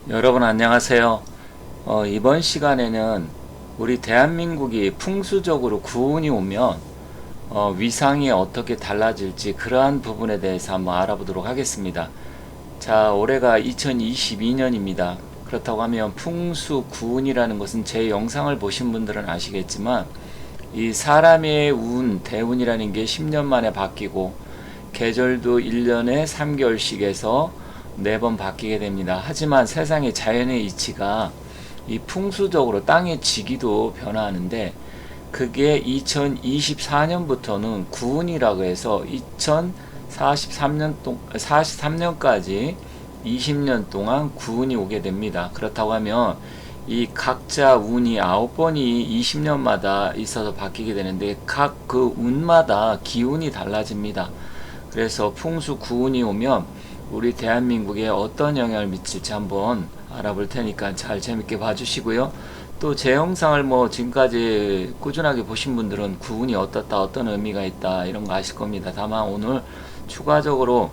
여러분 안녕하세요. 이번 시간에는 우리 대한민국이 풍수적으로 구운이 오면 위상이 어떻게 달라질지 그러한 부분에 대해서 한번 알아보도록 하겠습니다. 자, 올해가 2022년입니다. 그렇다고 하면 풍수 구운이라는 것은 제 영상을 보신 분들은 아시겠지만 이 사람의 운, 대운이라는 게 10년 만에 바뀌고 계절도 1년에 3개월씩에서 4번 바뀌게 됩니다. 하지만 세상의 자연의 이치가 이 풍수적으로 땅의 지기도 변화하는데 그게 2024년부터는 구운이라고 해서 2043년까지 20년 동안 구운이 오게 됩니다. 그렇다고 하면 이 각자 운이 9번이 20년마다 있어서 바뀌게 되는데 각 그 운마다 기운이 달라집니다. 그래서 풍수 구운이 오면 우리 대한민국에 어떤 영향을 미칠지 한번 알아볼 테니까 잘 재밌게 봐주시고요. 또 제 영상을 뭐 지금까지 꾸준하게 보신 분들은 구운이 어떻다, 어떤 의미가 있다 이런 거 아실 겁니다. 다만 오늘 추가적으로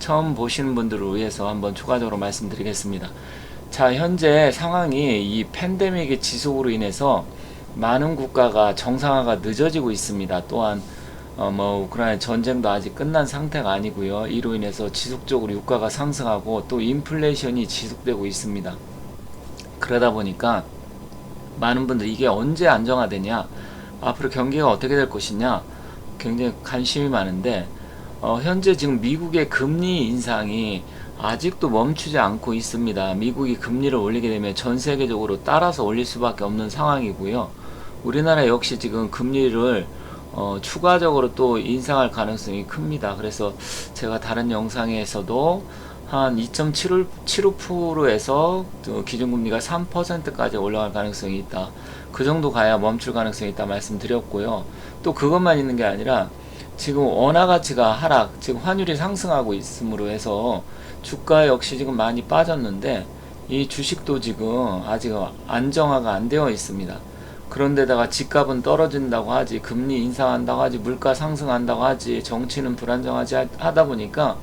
처음 보시는 분들을 위해서 한번 추가적으로 말씀드리겠습니다. 자, 현재 상황이 이 팬데믹의 지속으로 인해서 많은 국가가 정상화가 늦어지고 있습니다. 또한 우크라이나 전쟁도 아직 끝난 상태가 아니고요. 이로 인해서 지속적으로 유가가 상승하고 또 인플레이션이 지속되고 있습니다. 그러다 보니까 많은 분들이 이게 언제 안정화되냐, 앞으로 경기가 어떻게 될 것이냐 굉장히 관심이 많은데 현재 지금 미국의 금리 인상이 아직도 멈추지 않고 있습니다. 미국이 금리를 올리게 되면 전 세계적으로 따라서 올릴 수밖에 없는 상황이고요. 우리나라 역시 지금 금리를 추가적으로 또 인상할 가능성이 큽니다. 그래서 제가 다른 영상에서도 한 2.75%에서 기준금리가 3%까지 올라갈 가능성이 있다. 그 정도 가야 멈출 가능성이 있다 말씀드렸고요. 또 그것만 있는 게 아니라 지금 원화 가치가 하락, 지금 환율이 상승하고 있음으로 해서 주가 역시 지금 많이 빠졌는데 이 주식도 지금 아직 안정화가 안 되어 있습니다. 그런데다가 집값은 떨어진다고 하지, 금리 인상한다고 하지, 물가 상승한다고 하지, 정치는 불안정하지 하다 보니까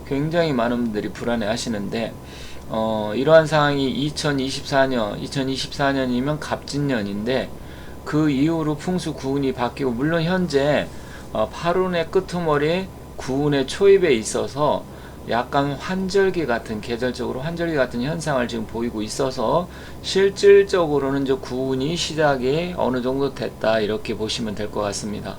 굉장히 많은 분들이 불안해 하시는데 이러한 상황이 2024년이면 갑진년인데 그 이후로 풍수 구운이 바뀌고, 물론 현재 8운의 끄트머리 9운의 초입에 있어서 약간 환절기 같은, 계절적으로 환절기 같은 현상을 지금 보이고 있어서 실질적으로는 저 구운이 시작이 어느 정도 됐다 이렇게 보시면 될 것 같습니다.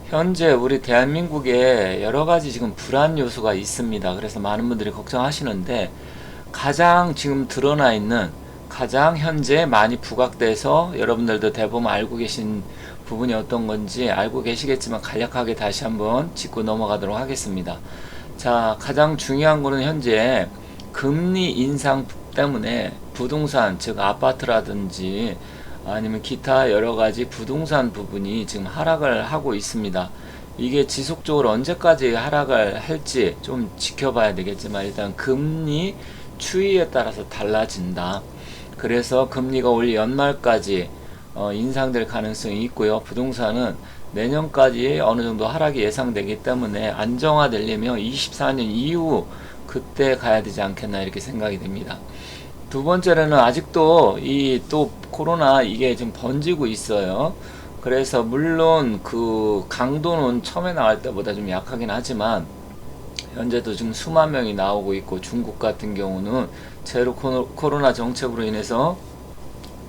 현재 우리 대한민국에 여러 가지 지금 불안 요소가 있습니다. 그래서 많은 분들이 걱정하시는데 가장 지금 드러나 있는, 가장 현재 많이 부각돼서 여러분들도 대부분 알고 계신 부분이 어떤 건지 알고 계시겠지만 간략하게 다시 한번 짚고 넘어가도록 하겠습니다. 자, 가장 중요한 거는 현재 금리 인상 때문에 부동산, 즉 아파트라든지 아니면 기타 여러 가지 부동산 부분이 지금 하락을 하고 있습니다. 이게 지속적으로 언제까지 하락을 할지 좀 지켜봐야 되겠지만 일단 금리 추이에 따라서 달라진다. 그래서 금리가 올 연말까지 인상될 가능성이 있고요. 부동산은 내년까지 어느 정도 하락이 예상되기 때문에 안정화되려면 24년 이후 그때 가야 되지 않겠나 이렇게 생각이 됩니다. 두 번째로는 아직도 이 또 코로나 이게 좀 번지고 있어요. 그래서 물론 그 강도는 처음에 나올 때보다 좀 약하긴 하지만 현재도 지금 수만 명이 나오고 있고, 중국 같은 경우는 제로 코로나 정책으로 인해서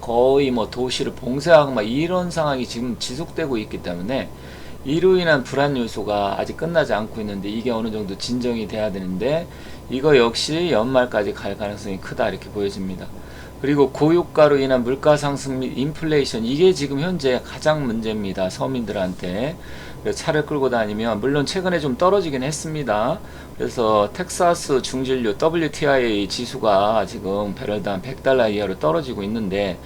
거의 뭐 도시를 봉쇄하고 막 이런 상황이 지금 지속되고 있기 때문에 이로 인한 불안 요소가 아직 끝나지 않고 있는데 이게 어느 정도 진정이 돼야 되는데 이거 역시 연말까지 갈 가능성이 크다 이렇게 보여집니다. 그리고 고유가로 인한 물가 상승 및 인플레이션, 이게 지금 현재 가장 문제입니다. 서민들한테. 차를 끌고 다니면 물론 최근에 좀 떨어지긴 했습니다. 그래서 텍사스 중진료 WTI 지수가 지금 배럴당 100달러 이하로 떨어지고 있는데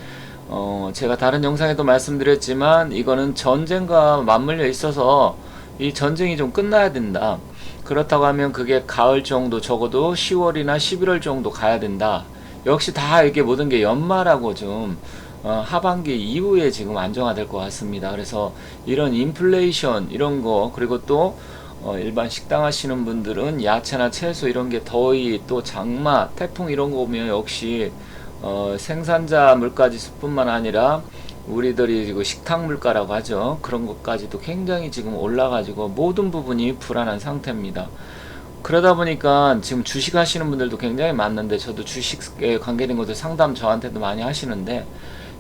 제가 다른 영상에도 말씀드렸지만 이거는 전쟁과 맞물려 있어서 이 전쟁이 좀 끝나야 된다. 그렇다고 하면 그게 가을 정도, 적어도 10월이나 11월 정도 가야 된다. 역시 다 이게 모든 게 연말하고 좀 하반기 이후에 지금 안정화될 것 같습니다. 그래서 이런 인플레이션 이런 거, 그리고 또 일반 식당 하시는 분들은 야채나 채소 이런 게 더위 또 장마 태풍 이런 거 오면 역시 생산자 물가지수뿐만 아니라 우리들이 지금 식탁 물가라고 하죠. 그런 것까지도 굉장히 지금 올라가지고 모든 부분이 불안한 상태입니다. 그러다 보니까 지금 주식 하시는 분들도 굉장히 많는데, 저도 주식에 관계된 것들 상담 저한테도 많이 하시는데,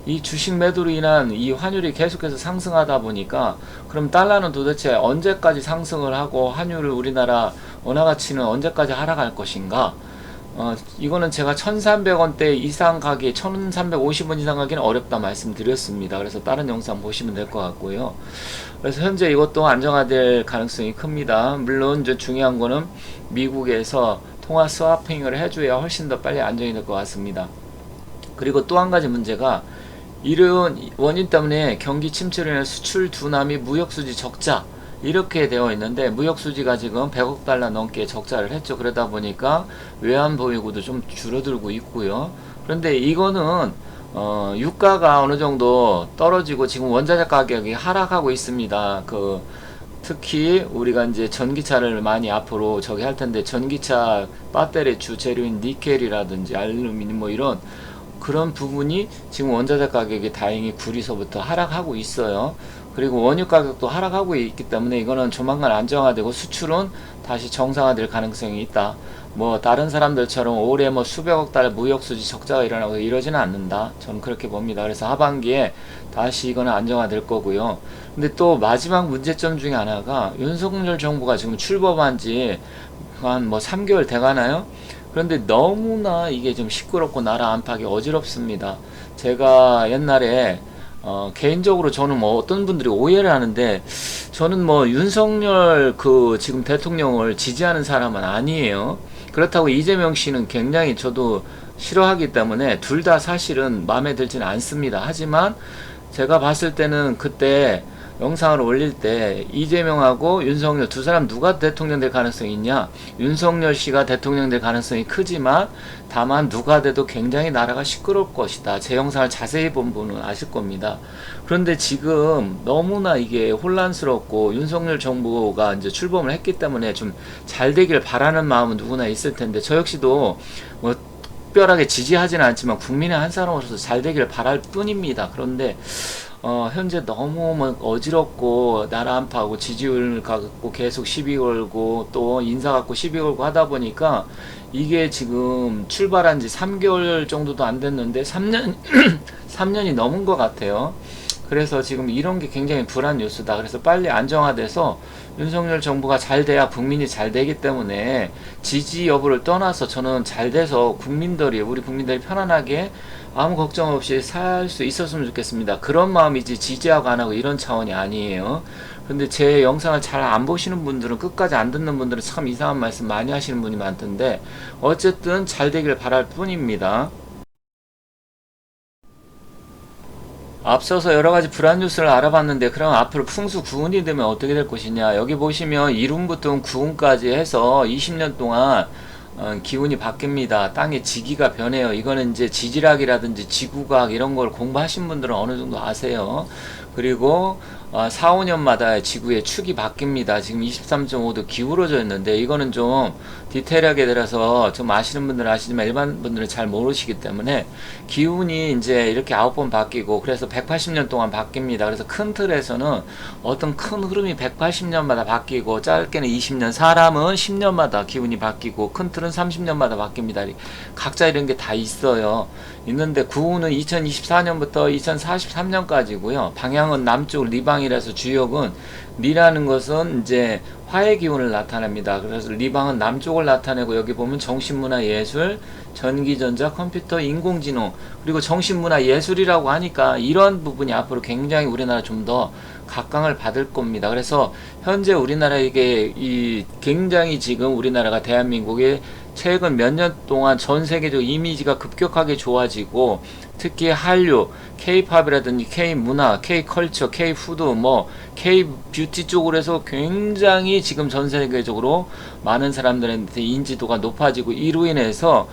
이 주식 매도로 인한 이 환율이 계속해서 상승하다 보니까 그럼 달러는 도대체 언제까지 상승을 하고 환율을 우리나라 원화 가치는 언제까지 하락할 것인가? 이거는 제가 1300원대 이상 가기, 1350원 이상 가기는 어렵다 말씀드렸습니다. 그래서 다른 영상 보시면 될 것 같고요. 그래서 현재 이것도 안정화될 가능성이 큽니다. 물론 이제 중요한 거는 미국에서 통화 스와핑을 해줘야 훨씬 더 빨리 안정이 될 것 같습니다. 그리고 또 한 가지 문제가, 이런 원인 때문에 경기 침체로 인해 수출 둔함이 무역수지 적자 이렇게 되어 있는데, 무역수지가 지금 100억 달러 넘게 적자를 했죠. 그러다 보니까 외환보유고도 좀 줄어들고 있고요. 그런데 이거는 유가가 어느 정도 떨어지고 지금 원자재 가격이 하락하고 있습니다. 특히 우리가 이제 전기차를 많이 앞으로 저기 할 텐데, 전기차 배터리 주재료인 니켈이라든지 알루미늄 뭐 이런 그런 부분이 지금 원자재 가격이 다행히 구리서부터 하락하고 있어요. 그리고 원유 가격도 하락하고 있기 때문에 이거는 조만간 안정화되고 수출은 다시 정상화될 가능성이 있다. 뭐 다른 사람들처럼 올해 뭐 수백억 달러 무역수지 적자가 일어나고 이러지는 않는다. 저는 그렇게 봅니다. 그래서 하반기에 다시 이거는 안정화될 거고요. 근데 또 마지막 문제점 중에 하나가, 윤석열 정부가 지금 출범한 지 한 뭐 3개월 돼가나요? 그런데 너무나 이게 좀 시끄럽고 나라 안팎이 어지럽습니다. 제가 옛날에 개인적으로 저는 뭐 어떤 분들이 오해를 하는데, 저는 뭐 윤석열 지금 대통령을 지지하는 사람은 아니에요. 그렇다고 이재명 씨는 굉장히 저도 싫어하기 때문에 둘 다 사실은 마음에 들지는 않습니다. 하지만 제가 봤을 때는 그때 영상을 올릴 때 이재명하고 윤석열 두 사람 누가 대통령 될 가능성이 있냐? 윤석열 씨가 대통령 될 가능성이 크지만, 다만 누가 돼도 굉장히 나라가 시끄러울 것이다. 제 영상을 자세히 본 분은 아실 겁니다. 그런데 지금 너무나 이게 혼란스럽고, 윤석열 정부가 이제 출범을 했기 때문에 좀 잘 되길 바라는 마음은 누구나 있을 텐데, 저 역시도 뭐 특별하게 지지하지는 않지만 국민의 한 사람으로서 잘 되길 바랄 뿐입니다. 그런데 현재 너무 어지럽고 나라 안팎하고 지지율 갖고 계속 시비 걸고 또 인사 갖고 시비 걸고 하다 보니까, 이게 지금 출발한 지 3개월 정도도 안 됐는데 3년이 넘은 것 같아요. 그래서 지금 이런 게 굉장히 불안 뉴스다. 그래서 빨리 안정화돼서 윤석열 정부가 잘 돼야 국민이 잘 되기 때문에, 지지 여부를 떠나서 저는 잘 돼서 우리 국민들이 편안하게 아무 걱정 없이 살 수 있었으면 좋겠습니다. 그런 마음이지 지지하고 안 하고 이런 차원이 아니에요. 근데 제 영상을 잘 안 보시는 분들은, 끝까지 안 듣는 분들은 참 이상한 말씀 많이 하시는 분이 많던데, 어쨌든 잘 되길 바랄 뿐입니다. 앞서서 여러가지 불안 뉴스를 알아봤는데, 그럼 앞으로 풍수 구운이 되면 어떻게 될 것이냐. 여기 보시면 이룬부터 구운까지 해서 20년 동안 기운이 바뀝니다. 땅의 지기가 변해요. 이거는 이제 지질학이라든지 지구과학 이런 걸 공부하신 분들은 어느 정도 아세요. 그리고 4, 5년마다 지구의 축이 바뀝니다. 지금 23.5도 기울어져 있는데, 이거는 좀 디테일하게 들어서 좀 아시는 분들은 아시지만 일반 분들은 잘 모르시기 때문에, 기운이 이제 이렇게 9번 바뀌고, 그래서 180년 동안 바뀝니다. 그래서 큰 틀에서는 어떤 큰 흐름이 180년마다 바뀌고, 짧게는 20년, 사람은 10년마다 기운이 바뀌고, 큰 틀은 30년마다 바뀝니다. 각자 이런 게 다 있어요. 있는데 구운은 2024년부터 2043년까지고요. 방향은 남쪽 리방이라서, 주역은 리라는 것은 이제 화의 기운을 나타냅니다. 그래서 리방은 남쪽을 나타내고, 여기 보면 정신문화 예술, 전기전자, 컴퓨터, 인공지능, 그리고 정신문화 예술이라고 하니까 이런 부분이 앞으로 굉장히 우리나라 좀 더 각광을 받을 겁니다. 그래서 현재 우리나라에게 굉장히 지금 우리나라가 대한민국의 최근 몇 년 동안 전 세계적 이미지가 급격하게 좋아지고, 특히 한류, K-팝이라든지 K-문화, K-컬처, K-푸드, K-뷰티 쪽으로 해서 굉장히 지금 전 세계적으로 많은 사람들한테 인지도가 높아지고, 이로 인해서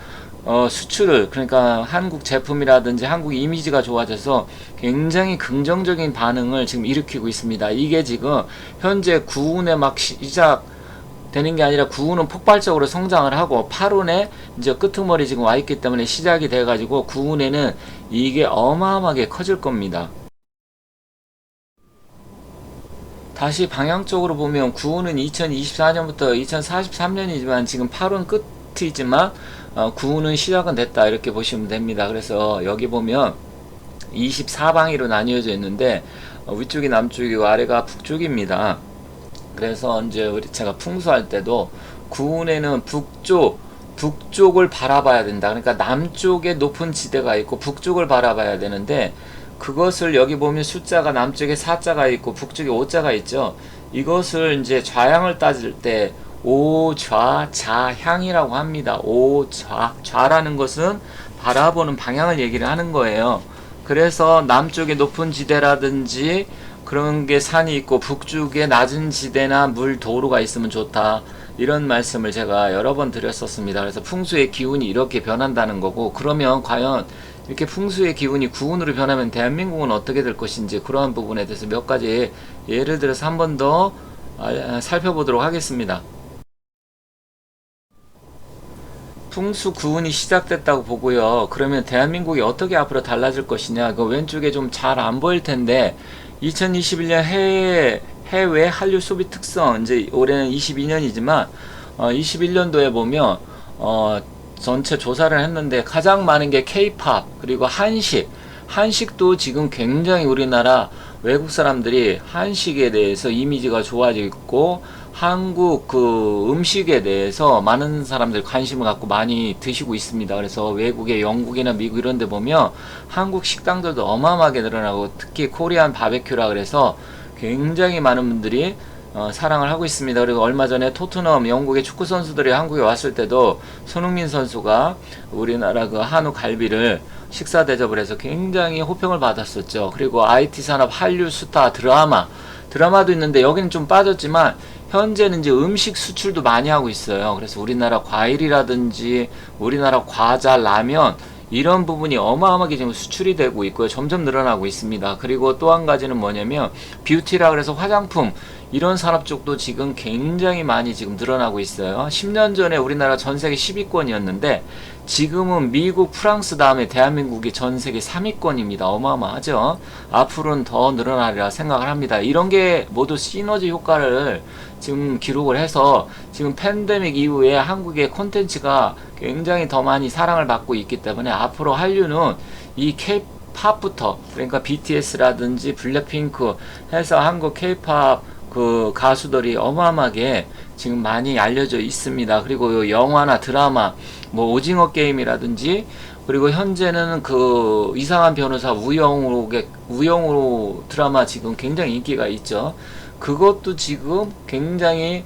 수출을, 그러니까 한국 제품이라든지 한국 이미지가 좋아져서 굉장히 긍정적인 반응을 지금 일으키고 있습니다. 이게 지금 현재 구운에 막 되는 게 아니라 9운은 폭발적으로 성장을 하고 8운에 이제 끄트머리 지금 와 있기 때문에 시작이 돼 가지고 9운에는 이게 어마어마하게 커질 겁니다. 다시 방향적으로 보면 9운은 2024년부터 2043년이지만 지금 8운 끝이지만 9운은 시작은 됐다 이렇게 보시면 됩니다. 그래서 여기 보면 24방위로 나뉘어져 있는데 위쪽이 남쪽이고 아래가 북쪽입니다. 그래서 이제 우리 제가 풍수할 때도 9운에는 북쪽을 바라봐야 된다. 그러니까 남쪽에 높은 지대가 있고 북쪽을 바라봐야 되는데 그것을 여기 보면 숫자가 남쪽에 4자가 있고 북쪽에 5자가 있죠. 이것을 이제 좌향을 따질 때 오좌자향이라고 합니다. 좌라는 것은 바라보는 방향을 얘기를 하는 거예요. 그래서 남쪽에 높은 지대라든지 그런 게 산이 있고 북쪽에 낮은 지대나 물 도로가 있으면 좋다. 이런 말씀을 제가 여러 번 드렸었습니다. 그래서 풍수의 기운이 이렇게 변한다는 거고, 그러면 과연 이렇게 풍수의 기운이 구운으로 변하면 대한민국은 어떻게 될 것인지 그러한 부분에 대해서 몇 가지 예를 들어서 한 번 더 살펴보도록 하겠습니다. 풍수 구운이 시작됐다고 보고요. 그러면 대한민국이 어떻게 앞으로 달라질 것이냐. 그 왼쪽에 좀 잘 안 보일 텐데 2021년 해외 한류 소비 특성, 이제 올해는 22년이지만 21년도에 보면 전체 조사를 했는데 가장 많은 게 K-팝 그리고 한식도 지금 굉장히 우리나라 외국 사람들이 한식에 대해서 이미지가 좋아지고 있고 한국 그 음식에 대해서 많은 사람들 관심을 갖고 많이 드시고 있습니다. 그래서 외국의 영국이나 미국 이런 데 보면 한국 식당들도 어마어마하게 늘어나고 특히 코리안 바베큐라 그래서 굉장히 많은 분들이 사랑을 하고 있습니다. 그리고 얼마 전에 토트넘 영국의 축구 선수들이 한국에 왔을 때도 손흥민 선수가 우리나라 그 한우 갈비를 식사 대접을 해서 굉장히 호평을 받았었죠. 그리고 IT 산업 한류 스타 드라마도 있는데 여기는 좀 빠졌지만 현재는 이제 음식 수출도 많이 하고 있어요. 그래서 우리나라 과일이라든지 우리나라 과자, 라면 이런 부분이 어마어마하게 지금 수출이 되고 있고요. 점점 늘어나고 있습니다. 그리고 또 한 가지는 뭐냐면 뷰티라 그래서 화장품 이런 산업 쪽도 지금 굉장히 많이 지금 늘어나고 있어요. 10년 전에 우리나라 전세계 10위권이었는데 지금은 미국, 프랑스 다음에 대한민국이 전세계 3위권입니다. 어마어마하죠. 앞으로는 더 늘어나리라 생각을 합니다. 이런 게 모두 시너지 효과를 지금 기록을 해서 지금 팬데믹 이후에 한국의 콘텐츠가 굉장히 더 많이 사랑을 받고 있기 때문에 앞으로 한류는 이 K-팝부터 그러니까 BTS라든지 블랙핑크 해서 한국 K-팝 그 가수들이 어마어마하게 지금 많이 알려져 있습니다. 그리고 영화나 드라마 뭐 오징어 게임이라든지 그리고 현재는 그 이상한 변호사 우영우로 드라마 지금 굉장히 인기가 있죠. 그것도 지금 굉장히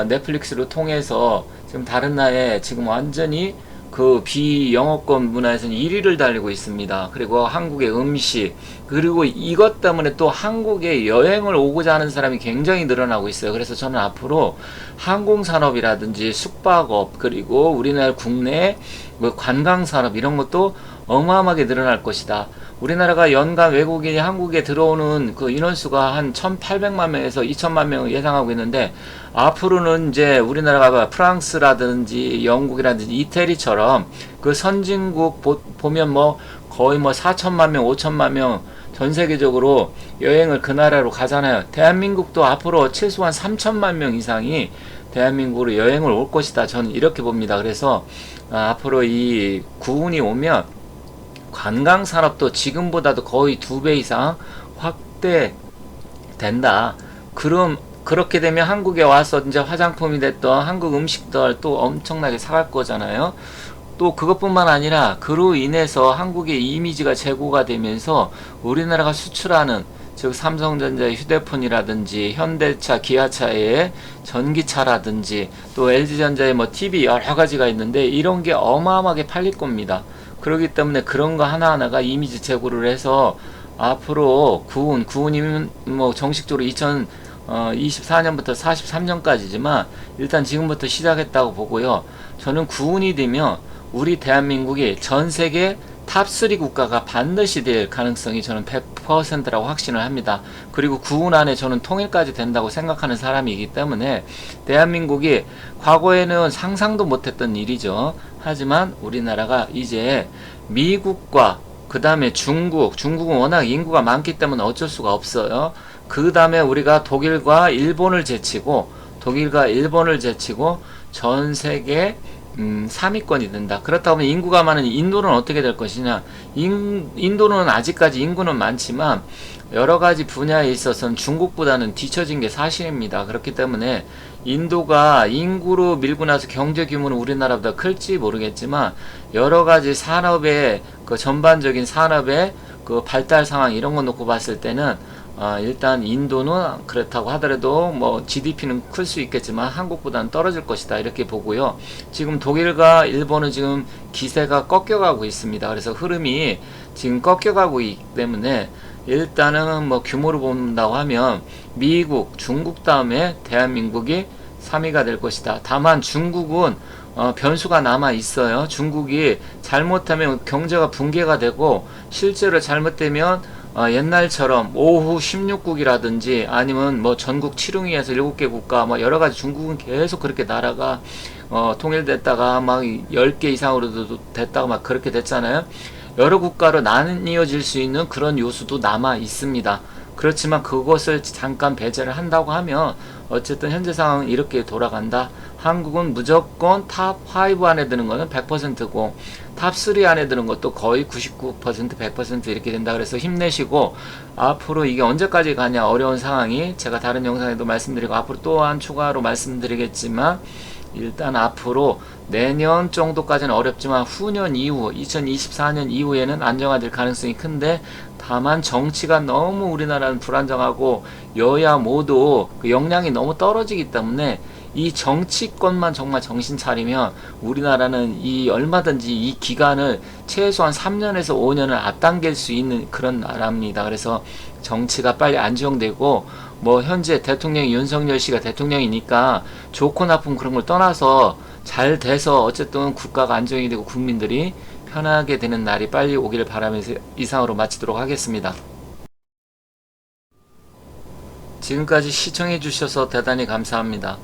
넷플릭스를 통해서 지금 다른 나라에 지금 완전히 그 비영어권 문화에서는 1위를 달리고 있습니다. 그리고 한국의 음식 그리고 이것 때문에 또 한국에 여행을 오고자 하는 사람이 굉장히 늘어나고 있어요. 그래서 저는 앞으로 항공산업이라든지 숙박업 그리고 우리나라 국내 뭐 관광산업 이런 것도 어마어마하게 늘어날 것이다. 우리나라가 연간 외국인이 한국에 들어오는 그 인원수가 한 1,800만 명에서 2,000만 명을 예상하고 있는데 앞으로는 이제 우리나라가 프랑스라든지 영국이라든지 이태리처럼 그 선진국 보면 뭐 거의 뭐 4,000만 명, 5,000만 명 전 세계적으로 여행을 그 나라로 가잖아요. 대한민국도 앞으로 최소한 3,000만 명 이상이 대한민국으로 여행을 올 것이다. 저는 이렇게 봅니다. 그래서 앞으로 이 구운이 오면 관광산업도 지금보다도 거의 2배 이상 확대된다. 그렇게 되면 한국에 와서 이제 화장품이 됐던 한국 음식들 또 엄청나게 사갈 거잖아요. 또 그것뿐만 아니라 그로 인해서 한국의 이미지가 제고가 되면서 우리나라가 수출하는 즉 삼성전자의 휴대폰이라든지 현대차, 기아차의 전기차라든지 또 LG전자의 뭐 TV 여러 가지가 있는데 이런 게 어마어마하게 팔릴 겁니다. 그렇기 때문에 그런 거 하나하나가 이미지 제고를 해서 앞으로 구운이면 뭐 정식적으로 2024년부터 43년까지지만 일단 지금부터 시작했다고 보고요. 저는 구운이 되면 우리 대한민국이 전 세계 탑3 국가가 반드시 될 가능성이 저는 100%라고 확신을 합니다. 그리고 9분 안에 저는 통일까지 된다고 생각하는 사람이기 때문에 대한민국이 과거에는 상상도 못했던 일이죠. 하지만 우리나라가 이제 미국과 그 다음에 중국은 워낙 인구가 많기 때문에 어쩔 수가 없어요. 그 다음에 우리가 독일과 일본을 제치고 전 세계 3위권이 된다. 그렇다고 하면 인구가 많은 인도는 어떻게 될 것이냐. 인도는 아직까지 인구는 많지만 여러가지 분야에 있어서는 중국보다는 뒤처진 게 사실입니다. 그렇기 때문에 인도가 인구로 밀고 나서 경제 규모는 우리나라보다 클지 모르겠지만 여러가지 산업의 그 전반적인 산업의 그 발달 상황 이런 거 놓고 봤을 때는 일단 인도는 그렇다고 하더라도 뭐 GDP는 클 수 있겠지만 한국보다는 떨어질 것이다 이렇게 보고요. 지금 독일과 일본은 지금 기세가 꺾여가고 있습니다. 그래서 흐름이 지금 꺾여가고 있기 때문에 일단은 뭐 규모로 본다고 하면 미국, 중국 다음에 대한민국이 3위가 될 것이다. 다만 중국은 변수가 남아 있어요. 중국이 잘못하면 경제가 붕괴가 되고 실제로 잘못되면 옛날처럼 오후 16국이라든지 아니면 뭐 전국 7흥위에서 7개 국가 뭐 여러가지 중국은 계속 그렇게 나라가 통일됐다가 막 10개 이상으로도 됐다가 막 그렇게 됐잖아요. 여러 국가로 나뉘어질 수 있는 그런 요소도 남아 있습니다. 그렇지만 그것을 잠깐 배제를 한다고 하면 어쨌든 현재 상황은 이렇게 돌아간다. 한국은 무조건 탑5 안에 드는 거는 100%고 탑3 안에 드는 것도 거의 99% 100% 이렇게 된다. 그래서 힘내시고 앞으로 이게 언제까지 가냐 어려운 상황이 제가 다른 영상에도 말씀드리고 앞으로 또한 추가로 말씀드리겠지만 일단 앞으로 내년 정도까지는 어렵지만 후년 이후 2024년 이후에는 안정화될 가능성이 큰데 다만 정치가 너무 우리나라는 불안정하고 여야 모두 그 역량이 너무 떨어지기 때문에 이 정치권만 정말 정신 차리면 우리나라는 이 얼마든지 이 기간을 최소한 3년에서 5년을 앞당길 수 있는 그런 나라입니다. 그래서 정치가 빨리 안정되고 뭐 현재 대통령이 윤석열 씨가 대통령이니까 좋고 나쁜 그런 걸 떠나서 잘 돼서 어쨌든 국가가 안정이 되고 국민들이 편하게 되는 날이 빨리 오기를 바라면서 이상으로 마치도록 하겠습니다. 지금까지 시청해 주셔서 대단히 감사합니다.